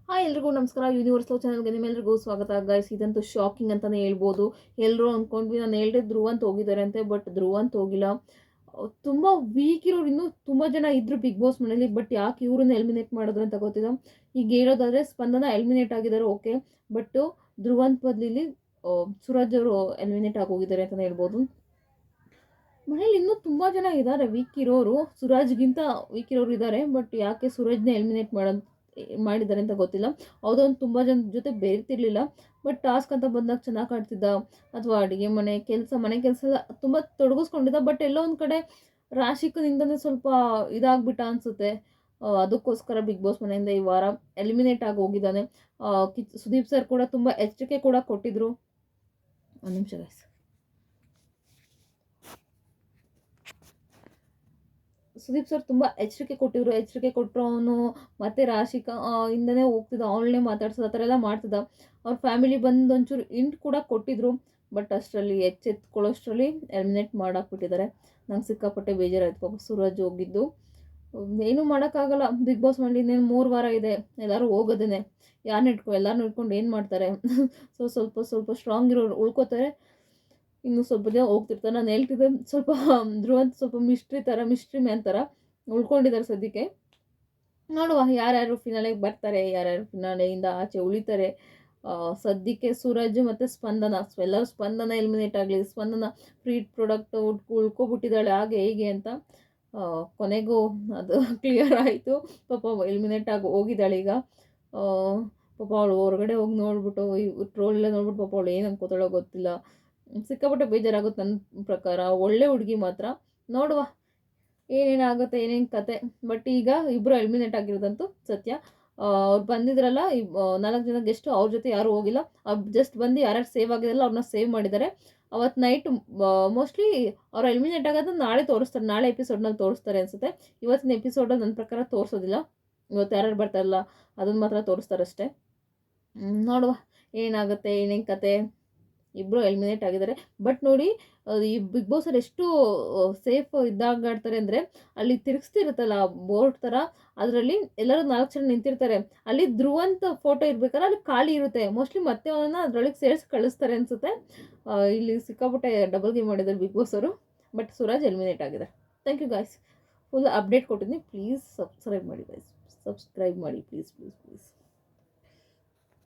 Hi ಎಲ್ರಿಗೂ ನಮಸ್ಕಾರ. Universal ಚಾನಲ್ಗೆ ನಿಮ್ಮೆಲ್ರಿಗೂ ಸ್ವಾಗತ. ಗೈಸ್, ಇದಂತೂ ಶಾಕಿಂಗ್ ಅಂತಲೇ ಹೇಳ್ಬೋದು. ಎಲ್ಲರೂ ಅಂದ್ಕೊಂಡ್ವಿ, ನಾನು ಹೇಳಿದೆ ಧ್ರುವ್ ಅಂತ ಹೋಗಿದ್ದಾರೆ ಅಂತೆ, ಬಟ್ ಧ್ರುವ್ ಅಂತ ಹೋಗಿಲ್ಲ. ತುಂಬ ವೀಕ್ ಇರೋರು ಇನ್ನೂ ತುಂಬ ಜನ ಇದ್ರು ಬಿಗ್ ಬಾಸ್ ಮನೇಲಿ. ಬಟ್ ಯಾಕೆ ಇವ್ರನ್ನ ಎಲಿಮಿನೇಟ್ ಮಾಡಿದ್ರು ಅಂತ ಗೊತ್ತಿಲ್ಲ. ಈಗ ಹೇಳೋದಾದರೆ ಸ್ಪಂದನ ಎಲಿಮಿನೇಟ್ ಆಗಿದ್ದಾರೆ, ಓಕೆ. ಬಟ್ ಧ್ರುವಂತ್ ಬದಲಿಲಿ ಸೂರಜ್ ಅವರು ಎಲಿಮಿನೇಟ್ ಆಗೋಗಿದ್ದಾರೆ ಅಂತಲೇ ಹೇಳ್ಬೋದು. ಮನೇಲಿ ಇನ್ನೂ ತುಂಬ ಜನ ಇದ್ದಾರೆ ವೀಕ್ ಇರೋರು, ಸುರಾಜ್ಗಿಂತ ವೀಕ್ ಇರೋರು ಇದ್ದಾರೆ. ಬಟ್ ಯಾಕೆ ಸೂರಜ್ನ ಎಲಿಮಿನೇಟ್ ಮಾಡಿದ್ದಾರೆ ಅಂತ ಗೊತ್ತಿಲ್ಲ. ಒಂದು ತುಂಬ ಜನ ಜೊತೆ ಬೆರೀತಿರ್ಲಿಲ್ಲ. ಬಟ್ ಟಾಸ್ಕ್ ಅಂತ ಬಂದಾಗ ಚೆನ್ನಾಗಿ ಕಾಡ್ತಿದ್ದ, ಅಥವಾ ಅಡುಗೆ ಮನೆ ಕೆಲಸ ತುಂಬ ತೊಡಗಿಸ್ಕೊಂಡಿದ್ದ. ಬಟ್ ಎಲ್ಲೋ ಒಂದು ಕಡೆ ರಾಶಿಕನಿಂದನೇ ಸ್ವಲ್ಪ ಇದಾಗ್ಬಿಟ್ಟ ಅನಿಸುತ್ತೆ. ಅದಕ್ಕೋಸ್ಕರ ಬಿಗ್ ಬಾಸ್ ಮನೆಯಿಂದ ಈ ವಾರ ಎಲಿಮಿನೇಟ್ ಆಗಿ ಹೋಗಿದ್ದಾನೆ. ಸುದೀಪ್ ಸರ್ ಕೂಡ ತುಂಬ ಎಚ್ಚರಿಕೆ ಕೂಡ ಕೊಟ್ಟಿದ್ರು. ಒಂದು ನಿಮಿಷ ಗೈಸ್. ಸುದೀಪ್ ಸರ್ ತುಂಬ ಎಚ್ಚರಿಕೆ ಕೊಟ್ಟರು. ಅವನು ಮತ್ತೆ ರಾಶಿಕಾ ಇಂದನೇ ಹೋಗ್ತಿದ್ದ, ಅವಳನ್ನೇ ಮಾತಾಡ್ಸೋದು, ಆ ಥರ ಎಲ್ಲ ಮಾಡ್ತಿದ್ದ. ಅವ್ರ ಫ್ಯಾಮಿಲಿ ಬಂದು ಒಂಚೂರು ಇಂಟ್ ಕೂಡ ಕೊಟ್ಟಿದ್ರು. ಬಟ್ ಅಷ್ಟರಲ್ಲಿ ಎಚ್ಚೆತ್ಕೊಳ್ಳೋಷ್ಟರಲ್ಲಿ ಎಲಿಮಿನೇಟ್ ಮಾಡಾಕ್ಬಿಟ್ಟಿದ್ದಾರೆ. ನಂಗೆ ಸಿಕ್ಕಾಪಟ್ಟೆ ಬೇಜಾರಾಯ್ತು. ಪಾಪ ಸೂರಜ್ ಹೋಗಿದ್ದು ಏನೂ ಮಾಡೋಕ್ಕಾಗಲ್ಲ. ಬಿಗ್ ಬಾಸ್ ಮಾಡಿ ಇನ್ನೇನು 3 ವಾರ ಇದೆ, ಎಲ್ಲರೂ ಹೋಗೋದೇನೆ. ಎಲ್ಲರೂ ಇಟ್ಕೊಂಡು ಏನು ಮಾಡ್ತಾರೆ? ಸ್ವಲ್ಪ ಸ್ಟ್ರಾಂಗ್ ಇರೋರು ಉಳ್ಕೋತಾರೆ, ಇನ್ನೂ ಸ್ವಲ್ಪ ಜನ ಹೋಗ್ತಿರ್ತಾರೆ. ನಾನು ಹೇಳ್ತಿದ್ದೆ, ಸ್ವಲ್ಪ ಧ್ರುವಂತ ಸ್ವಲ್ಪ ಮಿಸ್ಟ್ರಿ ಮ್ಯಾನ್ ಥರ ಉಳ್ಕೊಂಡಿದ್ದಾರೆ ಸದ್ಯಕ್ಕೆ. ನೋಡುವ ಯಾರ್ಯಾರು ಫಿನಾಲೆಗೆ ಬರ್ತಾರೆ, ಯಾರ್ಯಾರು ಫಿನಾಲೆಯಿಂದ ಆಚೆ ಉಳಿತಾರೆ. ಸದ್ಯಕ್ಕೆ ಸೂರಜ್ ಮತ್ತು ಎಲ್ಲರೂ ಸ್ಪಂದನ ಎಲಿಮಿನೇಟ್ ಆಗಲಿ, ಸ್ಪಂದನ ಫ್ರೀ ಪ್ರಾಡಕ್ಟ್ ಉಳ್ಕೊಬಿಟ್ಟಿದ್ದಾಳೆ ಹಾಗೆ ಹೇಗೆ ಅಂತ. ಕೊನೆಗೂ ಅದು ಕ್ಲಿಯರ್ ಆಯಿತು. ಪಾಪ ಎಲಿಮಿನೇಟ್ ಆಗಿ ಹೋಗಿದ್ದಾಳೆ ಈಗ. ಪಾಪ ಅವಳು ಹೊರಗಡೆ ಹೋಗಿ ನೋಡ್ಬಿಟ್ಟು ಟ್ರೋಲೆಲ್ಲ ನೋಡ್ಬಿಟ್ಟು ಪಾಪ ಅವಳು ಏನು ಅನ್ಕೋತಾಳೋ ಗೊತ್ತಿಲ್ಲ. ಸಿಕ್ಕಾಪಟ್ಟೆ ಬೇಜಾರಾಗುತ್ತೆ ನನ್ನ ಪ್ರಕಾರ. ಒಳ್ಳೆ ಹುಡುಗಿ ಮಾತ್ರ. ನೋಡುವ ಏನೇನಾಗುತ್ತೆ, ಏನೇನು ಕತೆ. ಬಟ್ ಈಗ ಇಬ್ಬರು ಎಲಿಮಿನೇಟ್ ಆಗಿರೋದಂತೂ ಸತ್ಯ. ಅವ್ರು ಬಂದಿದ್ರಲ್ಲ 4 ಜನ ಗೆಸ್ಟು, ಅವ್ರ ಜೊತೆ ಯಾರೂ ಹೋಗಿಲ್ಲ. ಅವ್ರು ಜಸ್ಟ್ ಬಂದು ಯಾರ್ಯಾರು ಸೇವ್ ಆಗಿರಲ್ಲ ಅವ್ರನ್ನ ಸೇವ್ ಮಾಡಿದ್ದಾರೆ. ಅವತ್ತು ನೈಟ್ ಮೋಸ್ಟ್ಲಿ ಅವ್ರು ಎಲಿಮಿನೇಟ್ ಆಗೋದು ನಾಳೆ ತೋರಿಸ್ತಾರೆ, ನಾಳೆ ಎಪಿಸೋಡ್ನಲ್ಲಿ ತೋರಿಸ್ತಾರೆ ಅನಿಸುತ್ತೆ. ಇವತ್ತಿನ ಎಪಿಸೋಡಲ್ಲಿ ನನ್ನ ಪ್ರಕಾರ ತೋರಿಸೋದಿಲ್ಲ. ಇವತ್ತು ಯಾರ್ಯಾರು ಬರ್ತಾರಲ್ಲ ಅದನ್ನು ಮಾತ್ರ ತೋರಿಸ್ತಾರಷ್ಟೇ. ನೋಡುವ ಏನಾಗುತ್ತೆ, ಏನೇನು ಕತೆ. ಇಬ್ಬರು ಎಲಿಮಿನೇಟ್ ಆಗಿದ್ದಾರೆ. ಬಟ್ ನೋಡಿ, ಈ ಬಿಗ್ ಬಾಸಲ್ಲಿ ಎಷ್ಟು ಸೇಫ್ ಇದ್ದಾಗ ಆಡ್ತಾರೆ ಅಂದರೆ, ಅಲ್ಲಿ ತಿರುಗಿಸ್ತಿರುತ್ತಲ್ಲ ಬೋರ್ಡ್ ಥರ, ಅದರಲ್ಲಿ ಎಲ್ಲರೂ 4 ಜನ ನಿಂತಿರ್ತಾರೆ. ಅಲ್ಲಿ ಧ್ರುವಂತ ಫೋಟೋ ಇರ್ಬೇಕಾದ್ರೆ ಅಲ್ಲಿ ಖಾಲಿ ಇರುತ್ತೆ. ಮೋಸ್ಟ್ಲಿ ಮತ್ತೆ ಅವನನ್ನು ಅದರೊಳಗೆ ಸೇರಿಸಿ ಕಳಿಸ್ತಾರೆ ಅನಿಸುತ್ತೆ. ಇಲ್ಲಿ ಸಿಕ್ಕಾಪಟ್ಟೆ ಡಬಲ್ ಗೇಮ್ ಮಾಡಿದ್ದಾರೆ ಬಿಗ್ ಬಾಸ್ ಅವರು. ಬಟ್ ಸೂರಜ್ ಎಲಿಮಿನೇಟ್ ಆಗಿದ್ದಾರೆ. Thank you guys. Full update ಕೊಟ್ಟಿದ್ದೀನಿ. ಪ್ಲೀಸ್ ಸಬ್ಸ್ಕ್ರೈಬ್ ಮಾಡಿ ಗೈಸ್, ಸಬ್ಸ್ಕ್ರೈಬ್ ಮಾಡಿ ಪ್ಲೀಸ್.